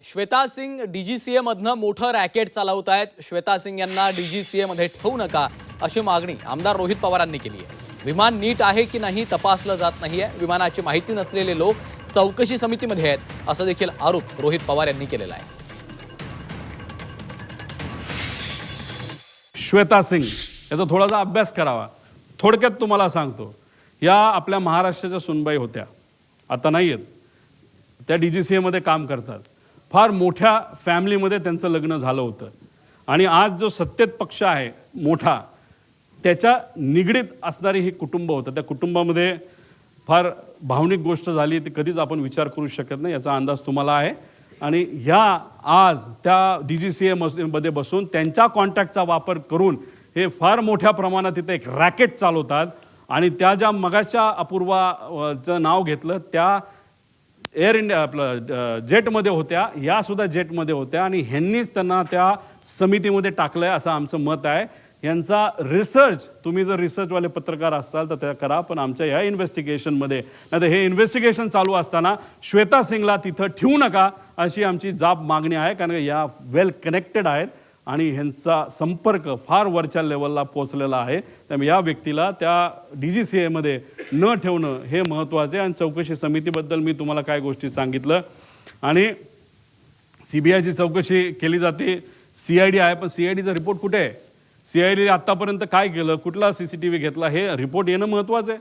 Shweta Singh DGCA मधनं मोठं racket चालवत आहेत. श्वेता सिंग यांना डीजीसीए मध्ये ठेवू नका अशी मागणी आमदार रोहित पवारांनी केली आहे. विमान नीट आहे की नाही तपासलं जात नाहीये. विमानाची माहिती नसलेले लोक चौकशी समितीमध्ये आहेत असं देखील आरोप रोहित पवार यांनी केलेला आहे. श्वेता सिंग याचा थोडासा अभ्यास करावा. थोडक्यात तुम्हाला सांगतो, या आपल्या महाराष्ट्राच्या सुनबाई होत्या, आता नाही आहेत. त्या डीजीसीए मध्ये काम करतात. फार मोठ्या फॅमिलीमध्ये त्यांचं लग्न झालं होतं आणि आज जो सत्तेत पक्ष आहे मोठा, त्याच्या निगडीत असणारी हे कुटुंब होतं. त्या कुटुंबामध्ये फार भावनिक गोष्ट झाली, ती कधीच आपण विचार करू शकत नाही, याचा अंदाज तुम्हाला आहे. आणि ह्या आज त्या डीजीसीए मध्ये बसून त्यांच्या कॉन्टॅक्टचा वापर करून हे फार मोठ्या प्रमाणात तिथे एक रॅकेट चालवतात. आणि त्या ज्या मगाच्या अपूर्वाचं नाव घेतलं त्या एअर इंडिया आपलं जेटमध्ये होत्या, या सुद्धा जेटमध्ये होत्या आणि ह्यांनीच त्यांना त्या समितीमध्ये टाकलंय असं आमचं मत आहे. यांचा रिसर्च, तुम्ही जर रिसर्चवाले पत्रकार असाल तर त्या करा, पण आमच्या ह्या इन्व्हेस्टिगेशनमध्ये नाही तर हे इन्व्हेस्टिगेशन चालू असताना श्वेता सिंगला तिथं ठेवू नका अशी आमची जाब मागणी आहे. कारण या वेल कनेक्टेड आहेत आणि ह्यांचा संपर्क फार वरच्या लेवलला पोहोचलेला आहे. त्यामुळे या व्यक्तीला त्या डीजीसीएमध्ये न ठेवणं हे महत्त्वाचं आहे. आणि चौकशी समितीबद्दल मी तुम्हाला काय गोष्टी सांगितलं आणि सीबीआयची चौकशी केली जाते, CID आहे, पण CIDचा रिपोर्ट कुठे आहे? CID आत्तापर्यंत काय केलं, कुठला CCTV घेतला, हे रिपोर्ट येणं महत्त्वाचं आहे.